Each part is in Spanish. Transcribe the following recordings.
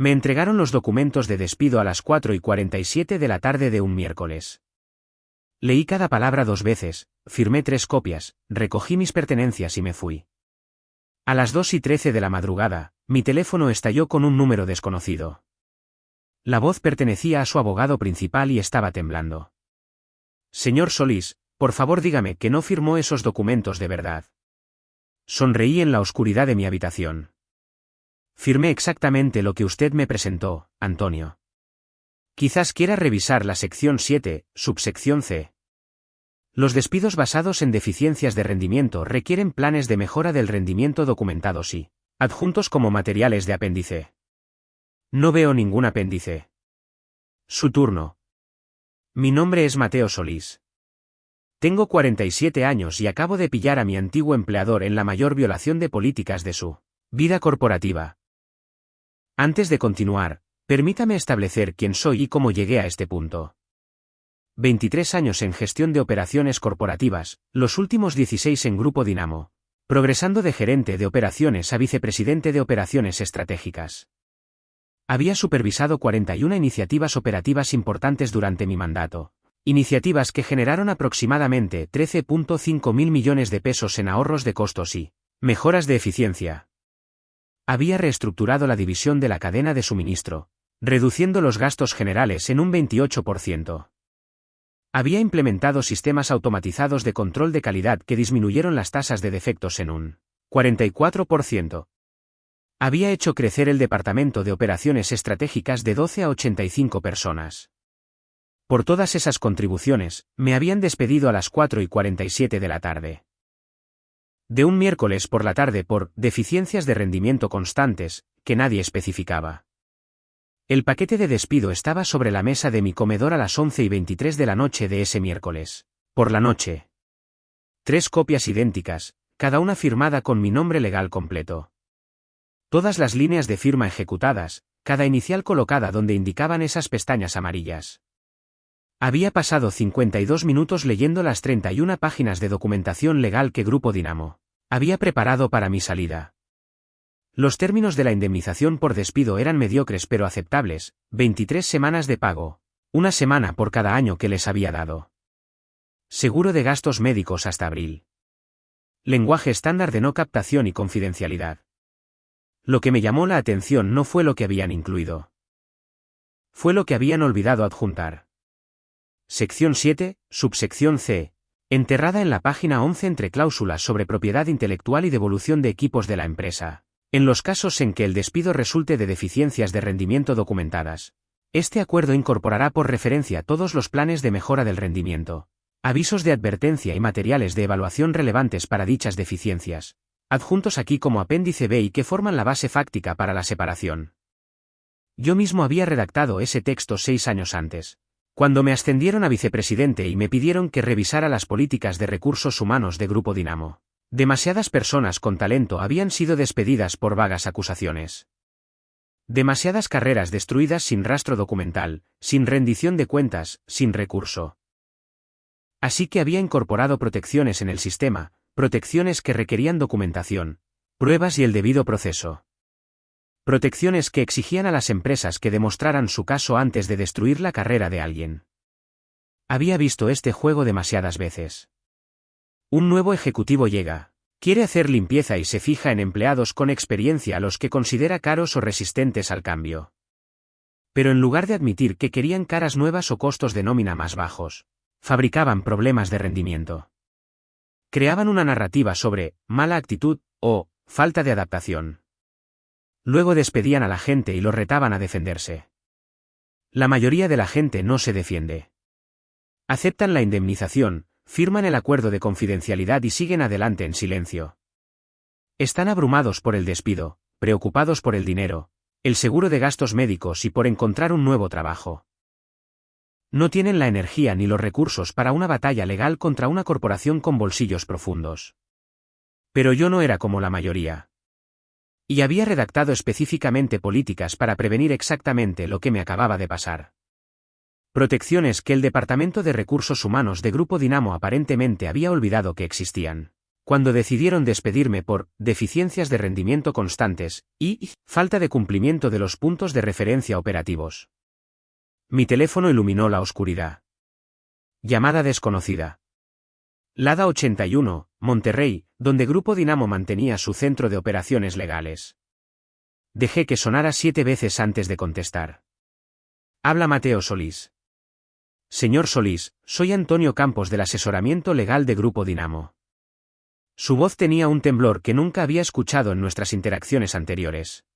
Me entregaron los documentos de despido a las 4:47 de la tarde de un miércoles. Leí cada palabra 2 veces, firmé 3 copias, recogí mis pertenencias y me fui. A las 2:13 de la madrugada, mi teléfono estalló con un número desconocido. La voz pertenecía a su abogado principal y estaba temblando. Señor Solís, por favor dígame que no firmó esos documentos de verdad. Sonreí en la oscuridad de mi habitación. Firmé exactamente lo que usted me presentó, Antonio. Quizás quiera revisar la sección 7, subsección C. Los despidos basados en deficiencias de rendimiento requieren planes de mejora del rendimiento documentados y adjuntos como materiales de apéndice. No veo ningún apéndice. Su turno. Mi nombre es Mateo Solís. Tengo 47 años y acabo de pillar a mi antiguo empleador en la mayor violación de políticas de su vida corporativa. Antes de continuar, permítame establecer quién soy y cómo llegué a este punto. 23 años en gestión de operaciones corporativas, los últimos 16 en Grupo Dinamo, progresando de gerente de operaciones a vicepresidente de operaciones estratégicas. Había supervisado 41 iniciativas operativas importantes durante mi mandato, iniciativas que generaron aproximadamente 13.5 mil millones de pesos en ahorros de costos y mejoras de eficiencia. Había reestructurado la división de la cadena de suministro, reduciendo los gastos generales en un 28%. Había implementado sistemas automatizados de control de calidad que disminuyeron las tasas de defectos en un 44%. Había hecho crecer el departamento de operaciones estratégicas de 12 a 85 personas. Por todas esas contribuciones, me habían despedido a las 4:47 de la tarde. De un miércoles por la tarde por deficiencias de rendimiento constantes, que nadie especificaba. El paquete de despido estaba sobre la mesa de mi comedor a las 11:23 de la noche de ese miércoles. Por la noche. 3 copias idénticas, cada una firmada con mi nombre legal completo. Todas las líneas de firma ejecutadas, cada inicial colocada donde indicaban esas pestañas amarillas. Había pasado 52 minutos leyendo las 31 páginas de documentación legal que Grupo Dinamo había preparado para mi salida. Los términos de la indemnización por despido eran mediocres pero aceptables: 23 semanas de pago, 1 semana por cada año que les había dado. Seguro de gastos médicos hasta abril. Lenguaje estándar de no captación y confidencialidad. Lo que me llamó la atención no fue lo que habían incluido. Fue lo que habían olvidado adjuntar. Sección 7, subsección C, enterrada en la página 11 entre cláusulas sobre propiedad intelectual y devolución de equipos de la empresa. En los casos en que el despido resulte de deficiencias de rendimiento documentadas, este acuerdo incorporará por referencia todos los planes de mejora del rendimiento, avisos de advertencia y materiales de evaluación relevantes para dichas deficiencias, adjuntos aquí como apéndice B y que forman la base fáctica para la separación. Yo mismo había redactado ese texto 6 años antes, cuando me ascendieron a vicepresidente y me pidieron que revisara las políticas de recursos humanos de Grupo Dinamo. Demasiadas personas con talento habían sido despedidas por vagas acusaciones. Demasiadas carreras destruidas sin rastro documental, sin rendición de cuentas, sin recurso. Así que había incorporado protecciones en el sistema, protecciones que requerían documentación, pruebas y el debido proceso. Protecciones que exigían a las empresas que demostraran su caso antes de destruir la carrera de alguien. Había visto este juego demasiadas veces. Un nuevo ejecutivo llega, quiere hacer limpieza y se fija en empleados con experiencia a los que considera caros o resistentes al cambio. Pero en lugar de admitir que querían caras nuevas o costos de nómina más bajos, fabricaban problemas de rendimiento. Creaban una narrativa sobre mala actitud o falta de adaptación. Luego despedían a la gente y los retaban a defenderse. La mayoría de la gente no se defiende. Aceptan la indemnización, firman el acuerdo de confidencialidad y siguen adelante en silencio. Están abrumados por el despido, preocupados por el dinero, el seguro de gastos médicos y por encontrar un nuevo trabajo. No tienen la energía ni los recursos para una batalla legal contra una corporación con bolsillos profundos. Pero yo no era como la mayoría. Y había redactado específicamente políticas para prevenir exactamente lo que me acababa de pasar. Protecciones que el Departamento de Recursos Humanos de Grupo Dinamo aparentemente había olvidado que existían. Cuando decidieron despedirme por deficiencias de rendimiento constantes y falta de cumplimiento de los puntos de referencia operativos. Mi teléfono iluminó la oscuridad. Llamada desconocida. Lada 81, Monterrey, donde Grupo Dinamo mantenía su centro de operaciones legales. Dejé que sonara 7 veces antes de contestar. Habla Mateo Solís. Señor Solís, soy Antonio Campos del asesoramiento legal de Grupo Dinamo. Su voz tenía un temblor que nunca había escuchado en nuestras interacciones anteriores.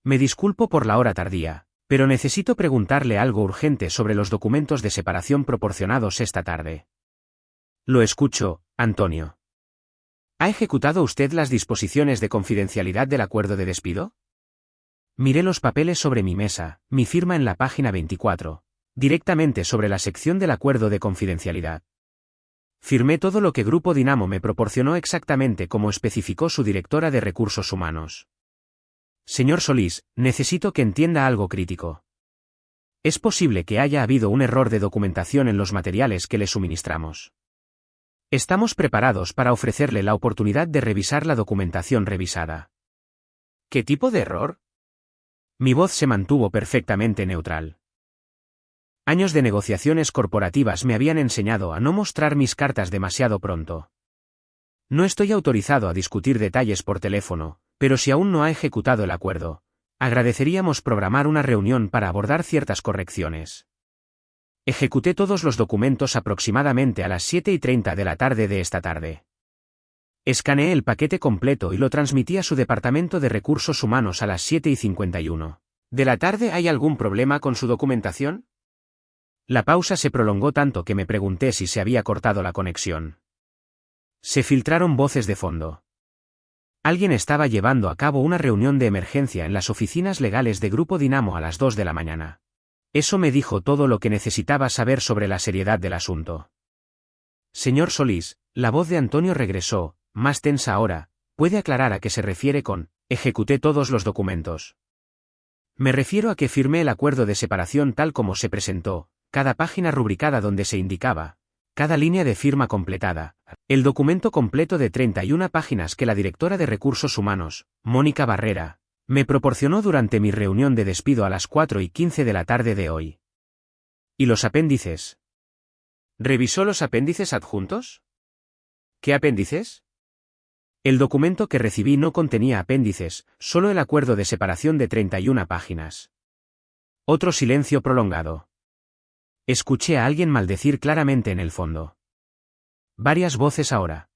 Me disculpo por la hora tardía, pero necesito preguntarle algo urgente sobre los documentos de separación proporcionados esta tarde. Lo escucho, Antonio. ¿Ha ejecutado usted las disposiciones de confidencialidad del acuerdo de despido? Miré los papeles sobre mi mesa, mi firma en la página 24, directamente sobre la sección del acuerdo de confidencialidad. Firmé todo lo que Grupo Dinamo me proporcionó exactamente como especificó su directora de Recursos Humanos. Señor Solís, necesito que entienda algo crítico. Es posible que haya habido un error de documentación en los materiales que le suministramos. Estamos preparados para ofrecerle la oportunidad de revisar la documentación revisada. ¿Qué tipo de error? Mi voz se mantuvo perfectamente neutral. Años de negociaciones corporativas me habían enseñado a no mostrar mis cartas demasiado pronto. No estoy autorizado a discutir detalles por teléfono, pero si aún no ha ejecutado el acuerdo, agradeceríamos programar una reunión para abordar ciertas correcciones. Ejecuté todos los documentos aproximadamente a las 7:30 de la tarde de esta tarde. Escaneé el paquete completo y lo transmití a su departamento de recursos humanos a las 7:51. ¿De la tarde hay algún problema con su documentación? La pausa se prolongó tanto que me pregunté si se había cortado la conexión. Se filtraron voces de fondo. Alguien estaba llevando a cabo una reunión de emergencia en las oficinas legales de Grupo Dinamo a las 2 de la mañana. Eso me dijo todo lo que necesitaba saber sobre la seriedad del asunto. Señor Solís, la voz de Antonio regresó, más tensa ahora. ¿Puede aclarar a qué se refiere con ejecuté todos los documentos? Me refiero a que firmé el acuerdo de separación tal como se presentó, cada página rubricada donde se indicaba, cada línea de firma completada, el documento completo de 31 páginas que la directora de Recursos Humanos, Mónica Barrera, me proporcionó durante mi reunión de despido a las 4:15 de la tarde de hoy. ¿Y los apéndices? ¿Revisó los apéndices adjuntos? ¿Qué apéndices? El documento que recibí no contenía apéndices, solo el acuerdo de separación de 31 páginas. Otro silencio prolongado. Escuché a alguien maldecir claramente en el fondo. Varias voces ahora.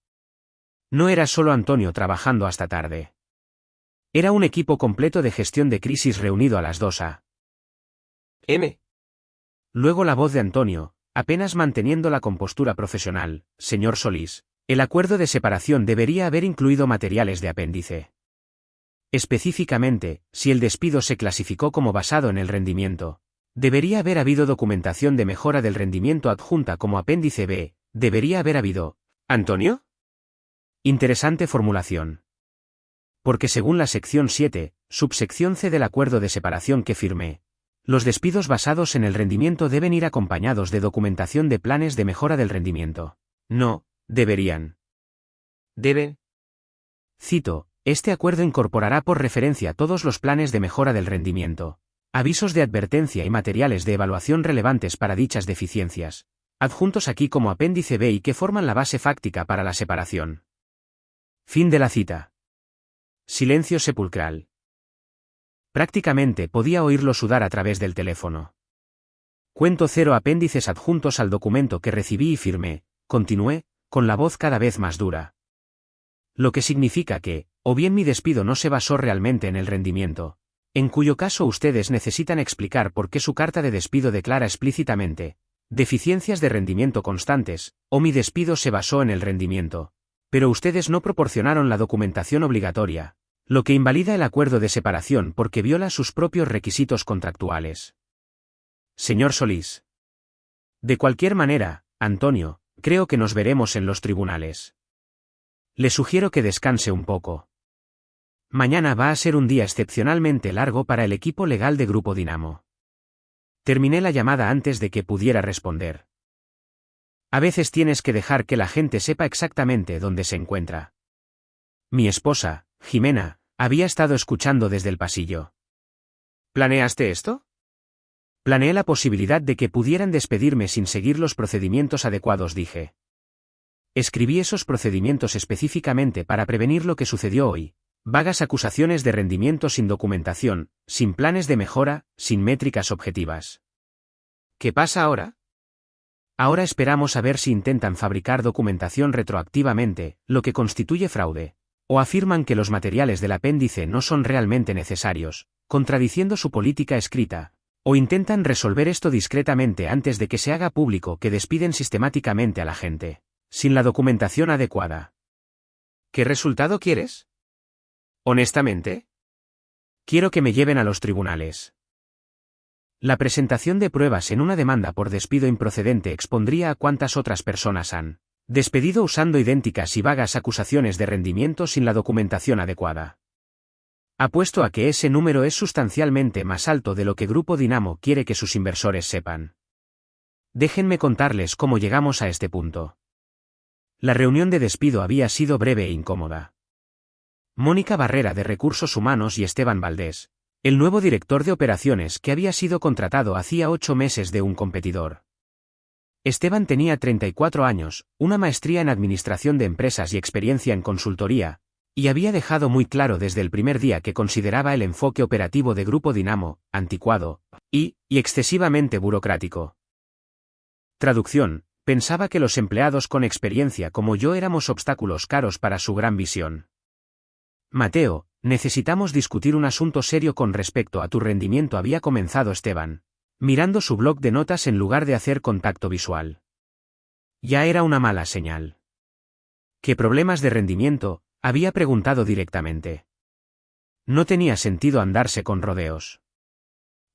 No era solo Antonio trabajando hasta tarde. Era un equipo completo de gestión de crisis reunido a las 2 a.m. Luego la voz de Antonio, apenas manteniendo la compostura profesional. Señor Solís, el acuerdo de separación debería haber incluido materiales de apéndice. Específicamente, si el despido se clasificó como basado en el rendimiento, debería haber habido documentación de mejora del rendimiento adjunta como apéndice B. Debería haber habido. ¿Antonio? Interesante formulación. Porque según la sección 7, subsección C del acuerdo de separación que firmé, los despidos basados en el rendimiento deben ir acompañados de documentación de planes de mejora del rendimiento. No, deberían. Debe. Cito, este acuerdo incorporará por referencia todos los planes de mejora del rendimiento, avisos de advertencia y materiales de evaluación relevantes para dichas deficiencias, adjuntos aquí como apéndice B y que forman la base fáctica para la separación. Fin de la cita. Silencio sepulcral. Prácticamente podía oírlo sudar a través del teléfono. Cuento 0 apéndices adjuntos al documento que recibí y firmé, continué, con la voz cada vez más dura. Lo que significa que, o bien mi despido no se basó realmente en el rendimiento, en cuyo caso ustedes necesitan explicar por qué su carta de despido declara explícitamente deficiencias de rendimiento constantes, o mi despido se basó en el rendimiento, pero ustedes no proporcionaron la documentación obligatoria, lo que invalida el acuerdo de separación porque viola sus propios requisitos contractuales. Señor Solís. De cualquier manera, Antonio, creo que nos veremos en los tribunales. Le sugiero que descanse un poco. Mañana va a ser un día excepcionalmente largo para el equipo legal de Grupo Dinamo. Terminé la llamada antes de que pudiera responder. A veces tienes que dejar que la gente sepa exactamente dónde se encuentra. Mi esposa, Jimena, había estado escuchando desde el pasillo. ¿Planeaste esto? Planeé la posibilidad de que pudieran despedirme sin seguir los procedimientos adecuados, dije. Escribí esos procedimientos específicamente para prevenir lo que sucedió hoy. Vagas acusaciones de rendimiento sin documentación, sin planes de mejora, sin métricas objetivas. ¿Qué pasa ahora? Ahora esperamos a ver si intentan fabricar documentación retroactivamente, lo que constituye fraude. O afirman que los materiales del apéndice no son realmente necesarios, contradiciendo su política escrita. O intentan resolver esto discretamente antes de que se haga público que despiden sistemáticamente a la gente, sin la documentación adecuada. ¿Qué resultado quieres? Honestamente, quiero que me lleven a los tribunales. La presentación de pruebas en una demanda por despido improcedente expondría a cuántas otras personas han despedido usando idénticas y vagas acusaciones de rendimiento sin la documentación adecuada. Apuesto a que ese número es sustancialmente más alto de lo que Grupo Dinamo quiere que sus inversores sepan. Déjenme contarles cómo llegamos a este punto. La reunión de despido había sido breve e incómoda. Mónica Barrera de Recursos Humanos y Esteban Valdés, el nuevo director de operaciones que había sido contratado hacía 8 meses de un competidor. Esteban tenía 34 años, una maestría en administración de empresas y experiencia en consultoría, y había dejado muy claro desde el primer día que consideraba el enfoque operativo de Grupo Dinamo anticuado y excesivamente burocrático. Traducción: pensaba que los empleados con experiencia como yo éramos obstáculos caros para su gran visión. Mateo, necesitamos discutir un asunto serio con respecto a tu rendimiento, había comenzado Esteban, mirando su bloc de notas en lugar de hacer contacto visual. Ya era una mala señal. ¿Qué problemas de rendimiento?, había preguntado directamente. No tenía sentido andarse con rodeos.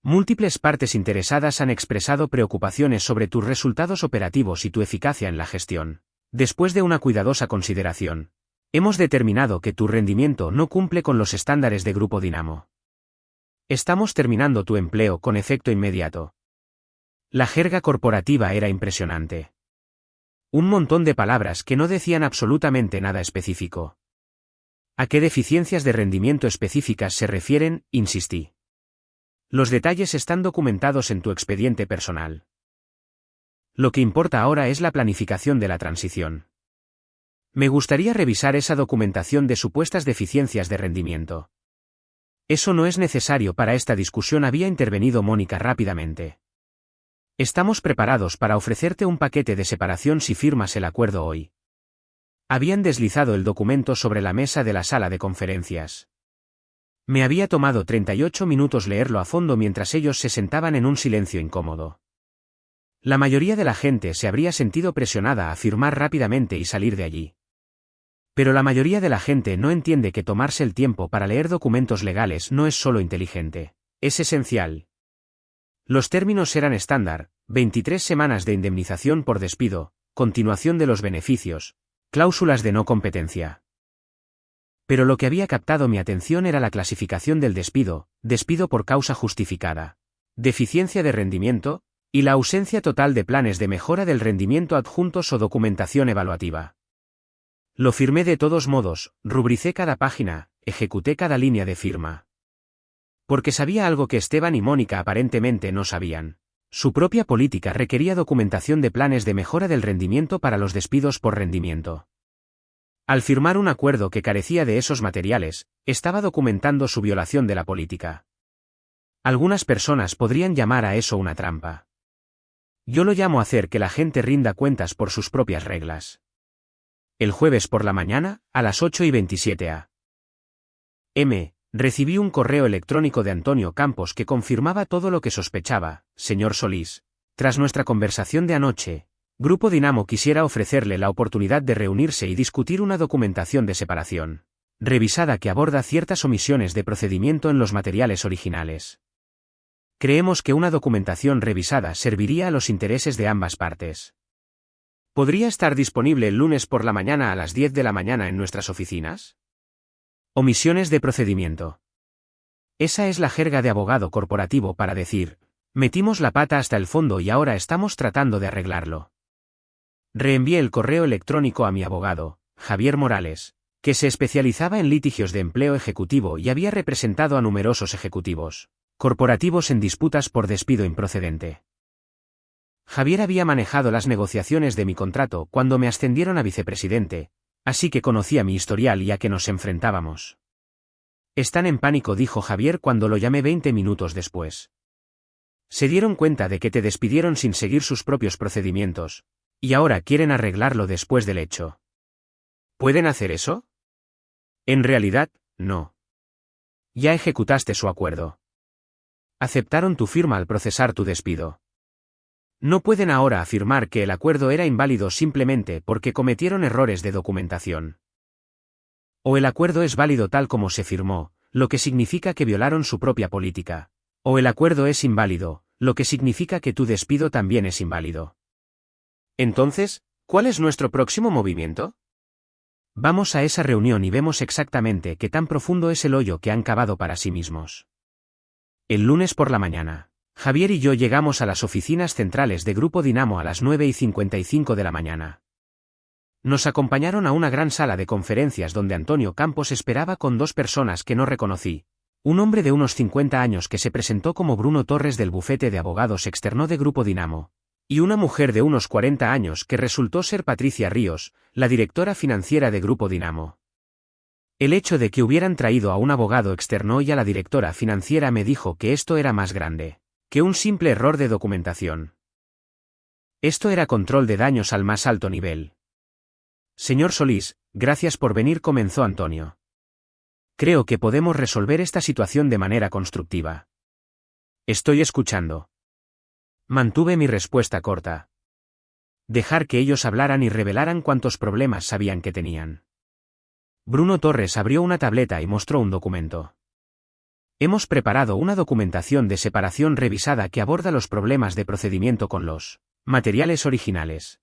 Múltiples partes interesadas han expresado preocupaciones sobre tus resultados operativos y tu eficacia en la gestión. Después de una cuidadosa consideración, hemos determinado que tu rendimiento no cumple con los estándares de Grupo Dinamo. Estamos terminando tu empleo con efecto inmediato. La jerga corporativa era impresionante. Un montón de palabras que no decían absolutamente nada específico. ¿A qué deficiencias de rendimiento específicas se refieren?, insistí. Los detalles están documentados en tu expediente personal. Lo que importa ahora es la planificación de la transición. Me gustaría revisar esa documentación de supuestas deficiencias de rendimiento. Eso no es necesario para esta discusión, había intervenido Mónica rápidamente. Estamos preparados para ofrecerte un paquete de separación si firmas el acuerdo hoy. Habían deslizado el documento sobre la mesa de la sala de conferencias. Me había tomado 38 minutos leerlo a fondo mientras ellos se sentaban en un silencio incómodo. La mayoría de la gente se habría sentido presionada a firmar rápidamente y salir de allí. Pero la mayoría de la gente no entiende que tomarse el tiempo para leer documentos legales no es solo inteligente, es esencial. Los términos eran estándar: 23 semanas de indemnización por despido, continuación de los beneficios, cláusulas de no competencia. Pero lo que había captado mi atención era la clasificación del despido: despido por causa justificada, deficiencia de rendimiento, y la ausencia total de planes de mejora del rendimiento adjuntos o documentación evaluativa. Lo firmé de todos modos, rubricé cada página, ejecuté cada línea de firma. Porque sabía algo que Esteban y Mónica aparentemente no sabían. Su propia política requería documentación de planes de mejora del rendimiento para los despidos por rendimiento. Al firmar un acuerdo que carecía de esos materiales, estaba documentando su violación de la política. Algunas personas podrían llamar a eso una trampa. Yo lo llamo hacer que la gente rinda cuentas por sus propias reglas. El jueves por la mañana, a las 8:27 a.m., recibí un correo electrónico de Antonio Campos que confirmaba todo lo que sospechaba. Señor Solís, tras nuestra conversación de anoche, Grupo Dinamo quisiera ofrecerle la oportunidad de reunirse y discutir una documentación de separación revisada que aborda ciertas omisiones de procedimiento en los materiales originales. Creemos que una documentación revisada serviría a los intereses de ambas partes. ¿Podría estar disponible el lunes por la mañana a las 10 de la mañana en nuestras oficinas? Omisiones de procedimiento. Esa es la jerga de abogado corporativo para decir: metimos la pata hasta el fondo y ahora estamos tratando de arreglarlo. Reenvié el correo electrónico a mi abogado, Javier Morales, que se especializaba en litigios de empleo ejecutivo y había representado a numerosos ejecutivos corporativos en disputas por despido improcedente. Javier había manejado las negociaciones de mi contrato cuando me ascendieron a vicepresidente, así que conocía mi historial y a qué nos enfrentábamos. Están en pánico, dijo Javier cuando lo llamé 20 minutos después. Se dieron cuenta de que te despidieron sin seguir sus propios procedimientos, y ahora quieren arreglarlo después del hecho. ¿Pueden hacer eso? En realidad, no. Ya ejecutaste su acuerdo. Aceptaron tu firma al procesar tu despido. No pueden ahora afirmar que el acuerdo era inválido simplemente porque cometieron errores de documentación. O el acuerdo es válido tal como se firmó, lo que significa que violaron su propia política. O el acuerdo es inválido, lo que significa que tu despido también es inválido. Entonces, ¿cuál es nuestro próximo movimiento? Vamos a esa reunión y vemos exactamente qué tan profundo es el hoyo que han cavado para sí mismos. El lunes por la mañana, Javier y yo llegamos a las oficinas centrales de Grupo Dinamo a las 9:55 de la mañana. Nos acompañaron a una gran sala de conferencias donde Antonio Campos esperaba con dos personas que no reconocí. Un hombre de unos 50 años que se presentó como Bruno Torres del bufete de abogados externo de Grupo Dinamo, y una mujer de unos 40 años que resultó ser Patricia Ríos, la directora financiera de Grupo Dinamo. El hecho de que hubieran traído a un abogado externo y a la directora financiera me dijo que esto era más grande que un simple error de documentación. Esto era control de daños al más alto nivel. Señor Solís, gracias por venir, comenzó Antonio. Creo que podemos resolver esta situación de manera constructiva. Estoy escuchando. Mantuve mi respuesta corta. Dejar que ellos hablaran y revelaran cuántos problemas sabían que tenían. Bruno Torres abrió una tableta y mostró un documento. Hemos preparado una documentación de separación revisada que aborda los problemas de procedimiento con los materiales originales.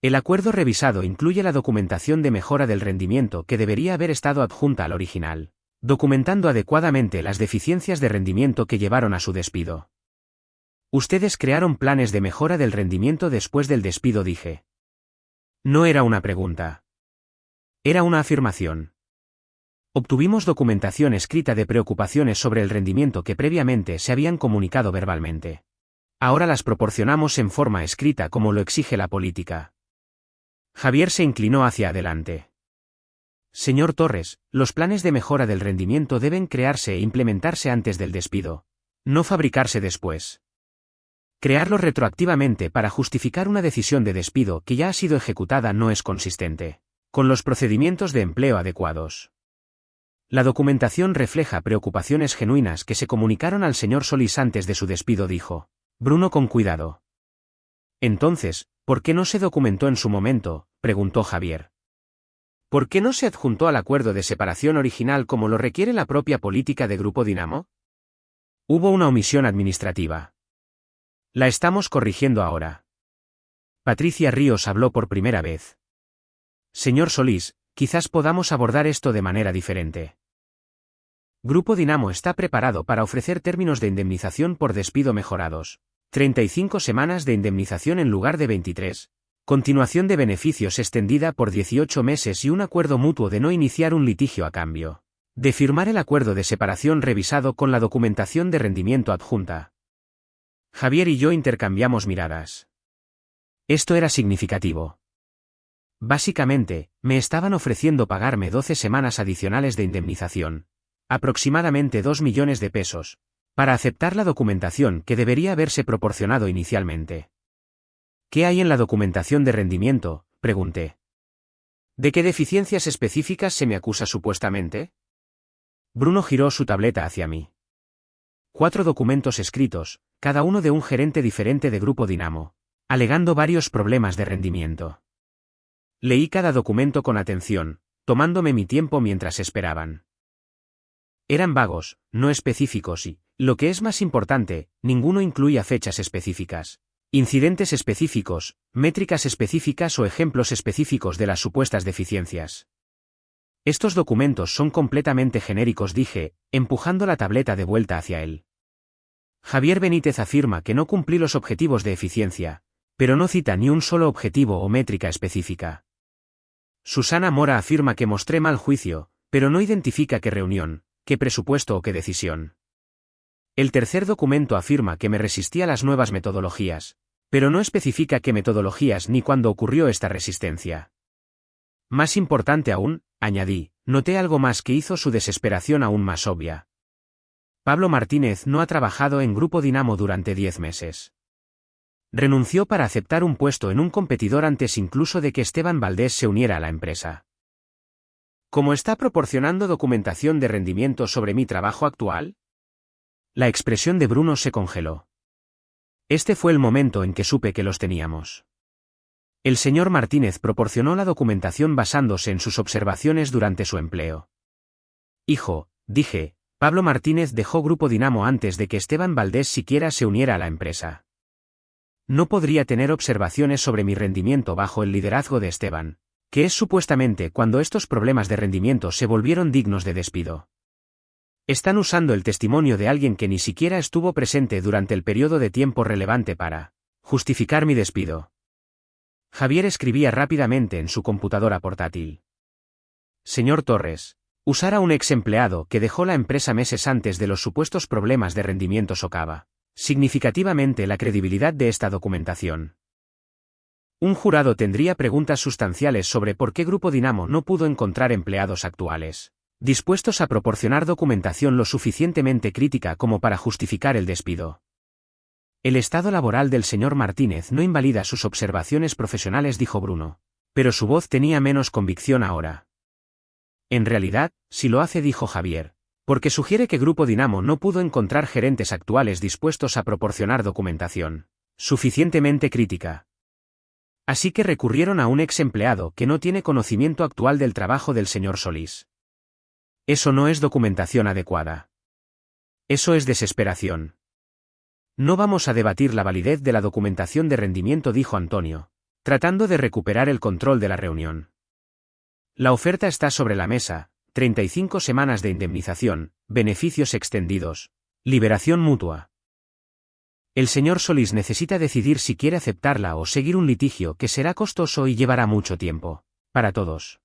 El acuerdo revisado incluye la documentación de mejora del rendimiento que debería haber estado adjunta al original, documentando adecuadamente las deficiencias de rendimiento que llevaron a su despido. Ustedes crearon planes de mejora del rendimiento después del despido, dije. No era una pregunta. Era una afirmación. Obtuvimos documentación escrita de preocupaciones sobre el rendimiento que previamente se habían comunicado verbalmente. Ahora las proporcionamos en forma escrita como lo exige la política. Javier se inclinó hacia adelante. Señor Torres, los planes de mejora del rendimiento deben crearse e implementarse antes del despido, no fabricarse después. Crearlos retroactivamente para justificar una decisión de despido que ya ha sido ejecutada no es consistente con los procedimientos de empleo adecuados. La documentación refleja preocupaciones genuinas que se comunicaron al señor Solís antes de su despido, dijo Bruno con cuidado. Entonces, ¿por qué no se documentó en su momento?, preguntó Javier. ¿Por qué no se adjuntó al acuerdo de separación original como lo requiere la propia política de Grupo Dinamo? Hubo una omisión administrativa. La estamos corrigiendo ahora. Patricia Ríos habló por primera vez. Señor Solís, quizás podamos abordar esto de manera diferente. Grupo Dinamo está preparado para ofrecer términos de indemnización por despido mejorados. 35 semanas de indemnización en lugar de 23. Continuación de beneficios extendida por 18 meses y un acuerdo mutuo de no iniciar un litigio a cambio de firmar el acuerdo de separación revisado con la documentación de rendimiento adjunta. Javier y yo intercambiamos miradas. Esto era significativo. Básicamente, me estaban ofreciendo pagarme 12 semanas adicionales de indemnización, aproximadamente 2 millones de pesos, para aceptar la documentación que debería haberse proporcionado inicialmente. ¿Qué hay en la documentación de rendimiento?, pregunté. ¿De qué deficiencias específicas se me acusa supuestamente? Bruno giró su tableta hacia mí. 4 documentos escritos, cada uno de un gerente diferente de Grupo Dinamo, alegando varios problemas de rendimiento. Leí cada documento con atención, tomándome mi tiempo mientras esperaban. Eran vagos, no específicos y, lo que es más importante, ninguno incluía fechas específicas, incidentes específicos, métricas específicas o ejemplos específicos de las supuestas deficiencias. Estos documentos son completamente genéricos, dije, empujando la tableta de vuelta hacia él. Javier Benítez afirma que no cumplí los objetivos de eficiencia, Pero no cita ni un solo objetivo o métrica específica. Susana Mora afirma que mostré mal juicio, pero no identifica qué reunión, qué presupuesto o qué decisión. El tercer documento afirma que me resistí a las nuevas metodologías, pero no especifica qué metodologías ni cuándo ocurrió esta resistencia. Más importante aún, añadí, noté algo más que hizo su desesperación aún más obvia. Pablo Martínez no ha trabajado en Grupo Dinamo durante 10 meses. Renunció para aceptar un puesto en un competidor antes incluso de que Esteban Valdés se uniera a la empresa. ¿Cómo está proporcionando documentación de rendimiento sobre mi trabajo actual? La expresión de Bruno se congeló. Este fue el momento en que supe que los teníamos. El señor Martínez proporcionó la documentación basándose en sus observaciones durante su empleo. Hijo, dije, Pablo Martínez dejó Grupo Dinamo antes de que Esteban Valdés siquiera se uniera a la empresa. No podría tener observaciones sobre mi rendimiento bajo el liderazgo de Esteban, que es supuestamente cuando estos problemas de rendimiento se volvieron dignos de despido. Están usando el testimonio de alguien que ni siquiera estuvo presente durante el periodo de tiempo relevante para justificar mi despido. Javier escribía rápidamente en su computadora portátil. Señor Torres, usar a un ex empleado que dejó la empresa meses antes de los supuestos problemas de rendimiento socava significativamente la credibilidad de esta documentación. Un jurado tendría preguntas sustanciales sobre por qué Grupo Dinamo no pudo encontrar empleados actuales dispuestos a proporcionar documentación lo suficientemente crítica como para justificar el despido. El estado laboral del señor Martínez no invalida sus observaciones profesionales, dijo Bruno, pero su voz tenía menos convicción ahora. En realidad, sí lo hace, dijo Javier, porque sugiere que Grupo Dinamo no pudo encontrar gerentes actuales dispuestos a proporcionar documentación suficientemente crítica. Así que recurrieron a un ex empleado que no tiene conocimiento actual del trabajo del señor Solís. Eso no es documentación adecuada. Eso es desesperación. No vamos a debatir la validez de la documentación de rendimiento, dijo Antonio, tratando de recuperar el control de la reunión. La oferta está sobre la mesa: 35 semanas de indemnización, beneficios extendidos, liberación mutua. El señor Solís necesita decidir si quiere aceptarla o seguir un litigio que será costoso y llevará mucho tiempo, para todos.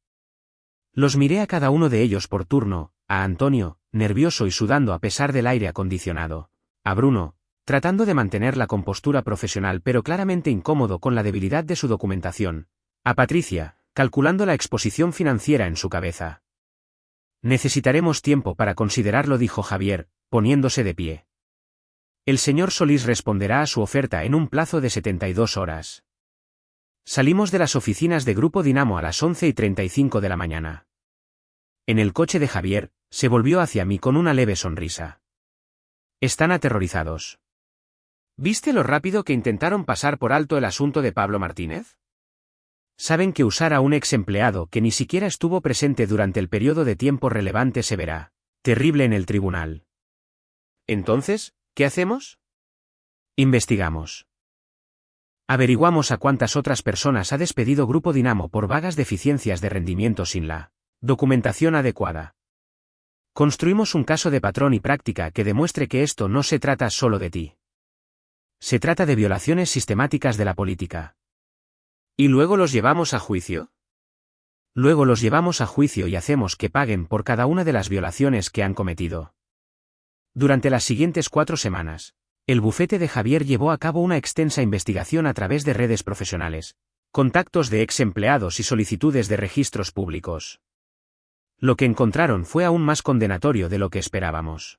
Los miré a cada uno de ellos por turno, a Antonio, nervioso y sudando a pesar del aire acondicionado, a Bruno, tratando de mantener la compostura profesional pero claramente incómodo con la debilidad de su documentación, a Patricia, calculando la exposición financiera en su cabeza. Necesitaremos tiempo para considerarlo, dijo Javier, poniéndose de pie. El señor Solís responderá a su oferta en un plazo de 72 horas. Salimos de las oficinas de Grupo Dinamo a las 11:35 de la mañana. En el coche de Javier, se volvió hacia mí con una leve sonrisa. Están aterrorizados. ¿Viste lo rápido que intentaron pasar por alto el asunto de Pablo Martínez? Saben que usar a un ex empleado que ni siquiera estuvo presente durante el periodo de tiempo relevante se verá terrible en el tribunal. Entonces, ¿qué hacemos? Investigamos. Averiguamos a cuántas otras personas ha despedido Grupo Dinamo por vagas deficiencias de rendimiento sin la documentación adecuada. Construimos un caso de patrón y práctica que demuestre que esto no se trata solo de ti. Se trata de violaciones sistemáticas de la política. ¿Y luego los llevamos a juicio? Luego los llevamos a juicio y hacemos que paguen por cada una de las violaciones que han cometido. Durante las siguientes 4 semanas, el bufete de Javier llevó a cabo una extensa investigación a través de redes profesionales, contactos de ex empleados y solicitudes de registros públicos. Lo que encontraron fue aún más condenatorio de lo que esperábamos.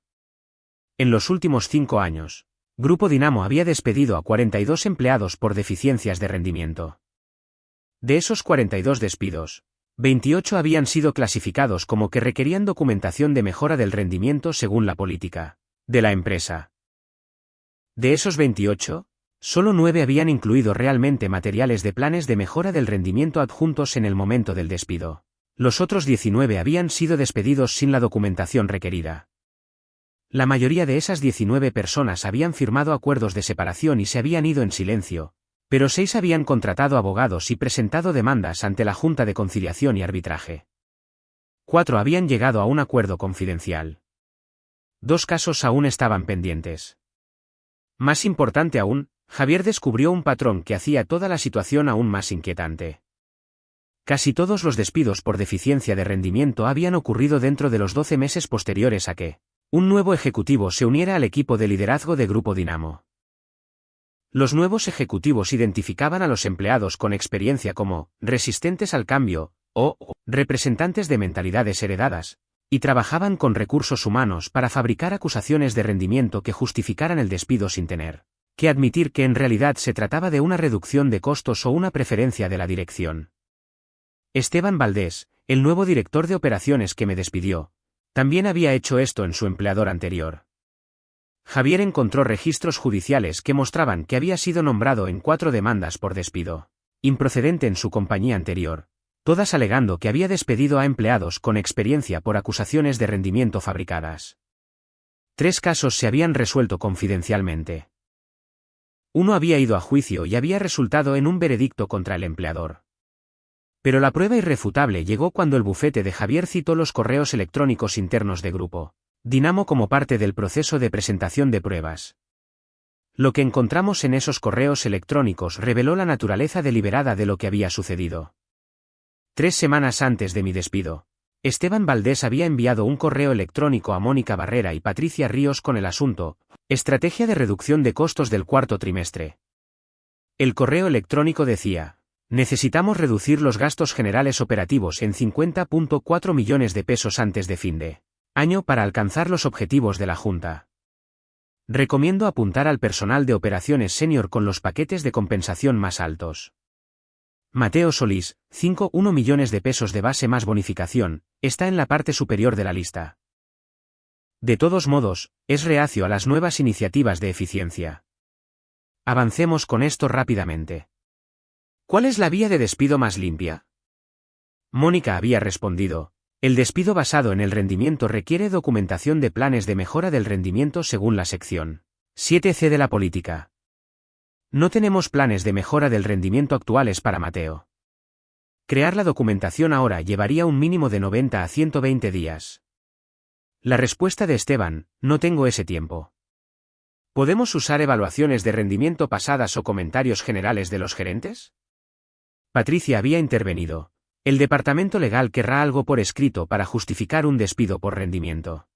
En los últimos 5 años, Grupo Dinamo había despedido a 42 empleados por deficiencias de rendimiento. De esos 42 despidos, 28 habían sido clasificados como que requerían documentación de mejora del rendimiento según la política de la empresa. De esos 28, solo 9 habían incluido realmente materiales de planes de mejora del rendimiento adjuntos en el momento del despido. Los otros 19 habían sido despedidos sin la documentación requerida. La mayoría de esas 19 personas habían firmado acuerdos de separación y se habían ido en silencio, pero 6 habían contratado abogados y presentado demandas ante la Junta de Conciliación y Arbitraje. 4 habían llegado a un acuerdo confidencial. 2 casos aún estaban pendientes. Más importante aún, Javier descubrió un patrón que hacía toda la situación aún más inquietante. Casi todos los despidos por deficiencia de rendimiento habían ocurrido dentro de los 12 meses posteriores a que un nuevo ejecutivo se uniera al equipo de liderazgo de Grupo Dinamo. Los nuevos ejecutivos identificaban a los empleados con experiencia como resistentes al cambio o representantes de mentalidades heredadas, y trabajaban con recursos humanos para fabricar acusaciones de rendimiento que justificaran el despido sin tener que admitir que en realidad se trataba de una reducción de costos o una preferencia de la dirección. Esteban Valdés, el nuevo director de operaciones que me despidió, también había hecho esto en su empleador anterior. Javier encontró registros judiciales que mostraban que había sido nombrado en 4 demandas por despido improcedente en su compañía anterior, todas alegando que había despedido a empleados con experiencia por acusaciones de rendimiento fabricadas. 3 casos se habían resuelto confidencialmente. Uno había ido a juicio y había resultado en un veredicto contra el empleador. Pero la prueba irrefutable llegó cuando el bufete de Javier citó los correos electrónicos internos de Grupo Dinamo como parte del proceso de presentación de pruebas. Lo que encontramos en esos correos electrónicos reveló la naturaleza deliberada de lo que había sucedido. 3 semanas antes de mi despido, Esteban Valdés había enviado un correo electrónico a Mónica Barrera y Patricia Ríos con el asunto Estrategia de reducción de costos del cuarto trimestre. El correo electrónico decía: necesitamos reducir los gastos generales operativos en 50.4 millones de pesos antes de fin de año para alcanzar los objetivos de la Junta. Recomiendo apuntar al personal de operaciones senior con los paquetes de compensación más altos. Mateo Solís, 5,1 millones de pesos de base más bonificación, está en la parte superior de la lista. De todos modos, es reacio a las nuevas iniciativas de eficiencia. Avancemos con esto rápidamente. ¿Cuál es la vía de despido más limpia? Mónica había respondido: el despido basado en el rendimiento requiere documentación de planes de mejora del rendimiento según la sección 7C de la política. No tenemos planes de mejora del rendimiento actuales para Mateo. Crear la documentación ahora llevaría un mínimo de 90 a 120 días. La respuesta de Esteban: no tengo ese tiempo. ¿Podemos usar evaluaciones de rendimiento pasadas o comentarios generales de los gerentes? Patricia había intervenido: el departamento legal querrá algo por escrito para justificar un despido por rendimiento.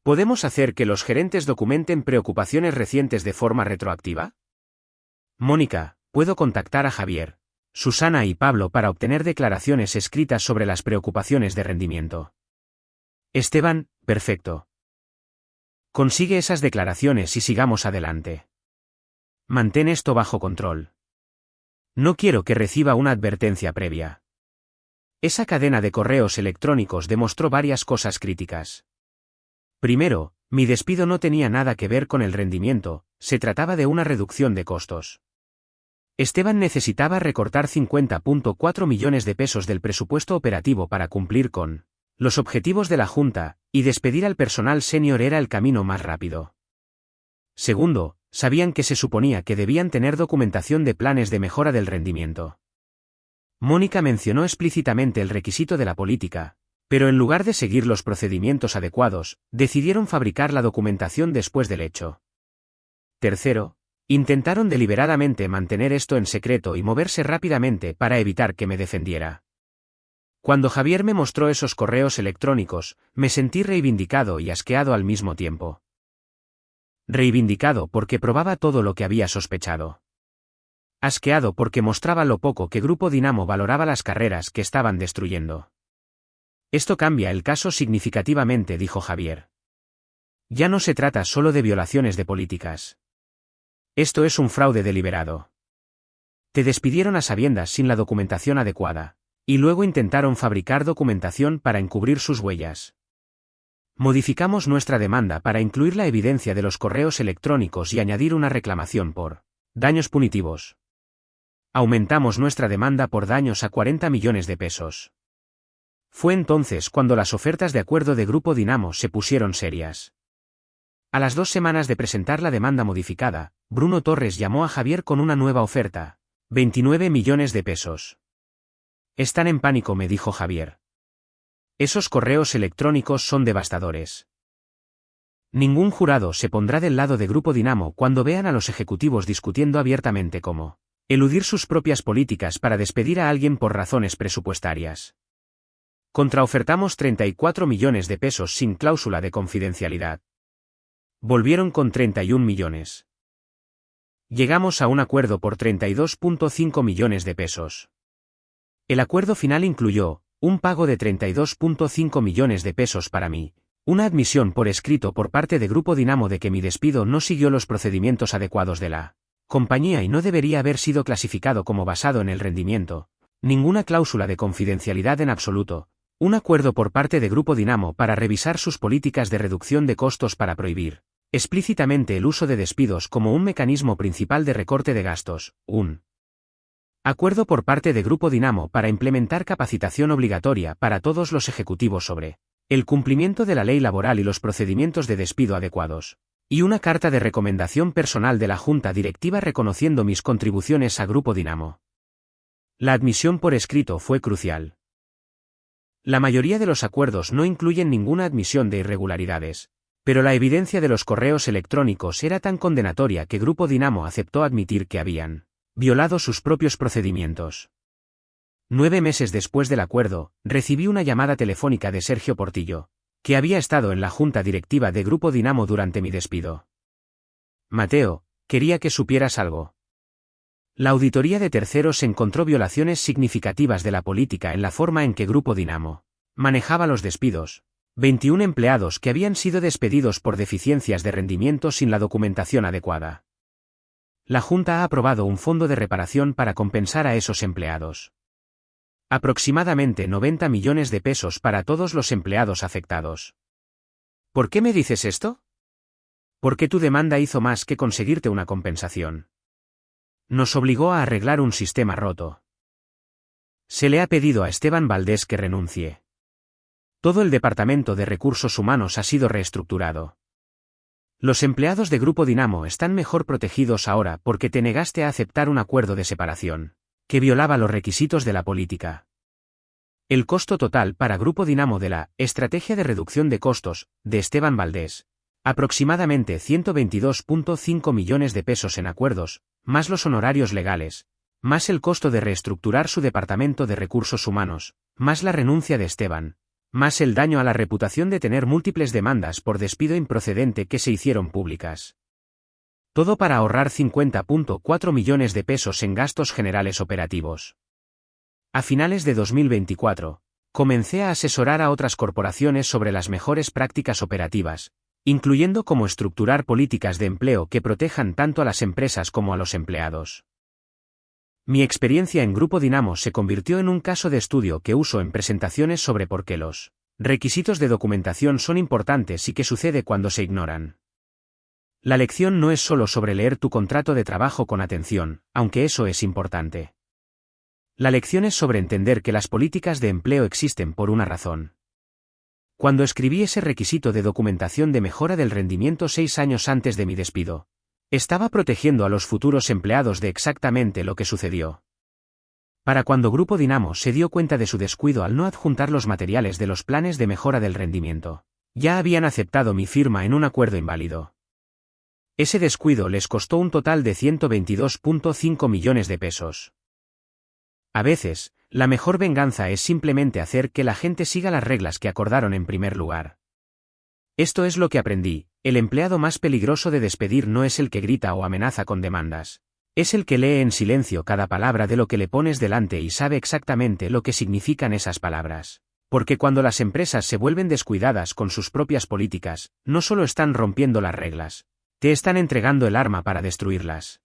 ¿Podemos hacer que los gerentes documenten preocupaciones recientes de forma retroactiva? Mónica: puedo contactar a Javier, Susana y Pablo para obtener declaraciones escritas sobre las preocupaciones de rendimiento. Esteban: perfecto. Consigue esas declaraciones y sigamos adelante. Mantén esto bajo control. No quiero que reciba una advertencia previa. Esa cadena de correos electrónicos demostró varias cosas críticas. Primero, mi despido no tenía nada que ver con el rendimiento, se trataba de una reducción de costos. Esteban necesitaba recortar 50.4 millones de pesos del presupuesto operativo para cumplir con los objetivos de la Junta, y despedir al personal senior era el camino más rápido. Segundo, sabían que se suponía que debían tener documentación de planes de mejora del rendimiento. Mónica mencionó explícitamente el requisito de la política, pero en lugar de seguir los procedimientos adecuados, decidieron fabricar la documentación después del hecho. Tercero, intentaron deliberadamente mantener esto en secreto y moverse rápidamente para evitar que me defendiera. Cuando Javier me mostró esos correos electrónicos, me sentí reivindicado y asqueado al mismo tiempo. Reivindicado porque probaba todo lo que había sospechado. Asqueado porque mostraba lo poco que Grupo Dinamo valoraba las carreras que estaban destruyendo. Esto cambia el caso significativamente, dijo Javier. Ya no se trata solo de violaciones de políticas. Esto es un fraude deliberado. Te despidieron a sabiendas sin la documentación adecuada. Y luego intentaron fabricar documentación para encubrir sus huellas. Modificamos nuestra demanda para incluir la evidencia de los correos electrónicos y añadir una reclamación por daños punitivos. Aumentamos nuestra demanda por daños a 40 millones de pesos. Fue entonces cuando las ofertas de acuerdo de Grupo Dinamo se pusieron serias. A las 2 semanas de presentar la demanda modificada, Bruno Torres llamó a Javier con una nueva oferta: 29 millones de pesos. Están en pánico, me dijo Javier. Esos correos electrónicos son devastadores. Ningún jurado se pondrá del lado de Grupo Dinamo cuando vean a los ejecutivos discutiendo abiertamente cómo eludir sus propias políticas para despedir a alguien por razones presupuestarias. Contraofertamos 34 millones de pesos sin cláusula de confidencialidad. Volvieron con 31 millones. Llegamos a un acuerdo por 32,5 millones de pesos. El acuerdo final incluyó un pago de 32,5 millones de pesos para mí, una admisión por escrito por parte de Grupo Dinamo de que mi despido no siguió los procedimientos adecuados de la compañía y no debería haber sido clasificado como basado en el rendimiento, ninguna cláusula de confidencialidad en absoluto, un acuerdo por parte de Grupo Dinamo para revisar sus políticas de reducción de costos para prohibir explícitamente el uso de despidos como un mecanismo principal de recorte de gastos, un acuerdo por parte de Grupo Dinamo para implementar capacitación obligatoria para todos los ejecutivos sobre el cumplimiento de la ley laboral y los procedimientos de despido adecuados, y una carta de recomendación personal de la Junta Directiva reconociendo mis contribuciones a Grupo Dinamo. La admisión por escrito fue crucial. La mayoría de los acuerdos no incluyen ninguna admisión de irregularidades, pero la evidencia de los correos electrónicos era tan condenatoria que Grupo Dinamo aceptó admitir que habían violado sus propios procedimientos. 9 meses después del acuerdo, recibí una llamada telefónica de Sergio Portillo, que había estado en la junta directiva de Grupo Dinamo durante mi despido. Mateo, quería que supieras algo. La auditoría de terceros encontró violaciones significativas de la política en la forma en que Grupo Dinamo manejaba los despidos. 21 empleados que habían sido despedidos por deficiencias de rendimiento sin la documentación adecuada. La Junta ha aprobado un fondo de reparación para compensar a esos empleados. Aproximadamente 90 millones de pesos para todos los empleados afectados. ¿Por qué me dices esto? Porque tu demanda hizo más que conseguirte una compensación. Nos obligó a arreglar un sistema roto. Se le ha pedido a Esteban Valdés que renuncie. Todo el Departamento de Recursos Humanos ha sido reestructurado. Los empleados de Grupo Dinamo están mejor protegidos ahora porque te negaste a aceptar un acuerdo de separación que violaba los requisitos de la política. El costo total para Grupo Dinamo de la Estrategia de Reducción de Costos, de Esteban Valdés, aproximadamente 122,5 millones de pesos en acuerdos, más los honorarios legales, más el costo de reestructurar su Departamento de Recursos Humanos, más la renuncia de Esteban, más el daño a la reputación de tener múltiples demandas por despido improcedente que se hicieron públicas. Todo para ahorrar 50,4 millones de pesos en gastos generales operativos. A finales de 2024, comencé a asesorar a otras corporaciones sobre las mejores prácticas operativas, incluyendo cómo estructurar políticas de empleo que protejan tanto a las empresas como a los empleados. Mi experiencia en Grupo Dinamo se convirtió en un caso de estudio que uso en presentaciones sobre por qué los requisitos de documentación son importantes y qué sucede cuando se ignoran. La lección no es solo sobre leer tu contrato de trabajo con atención, aunque eso es importante. La lección es sobre entender que las políticas de empleo existen por una razón. Cuando escribí ese requisito de documentación de mejora del rendimiento 6 años antes de mi despido, estaba protegiendo a los futuros empleados de exactamente lo que sucedió. Para cuando Grupo Dinamo se dio cuenta de su descuido al no adjuntar los materiales de los planes de mejora del rendimiento, ya habían aceptado mi firma en un acuerdo inválido. Ese descuido les costó un total de 122,5 millones de pesos. A veces, la mejor venganza es simplemente hacer que la gente siga las reglas que acordaron en primer lugar. Esto es lo que aprendí, el empleado más peligroso de despedir no es el que grita o amenaza con demandas. Es el que lee en silencio cada palabra de lo que le pones delante y sabe exactamente lo que significan esas palabras. Porque cuando las empresas se vuelven descuidadas con sus propias políticas, no solo están rompiendo las reglas, te están entregando el arma para destruirlas.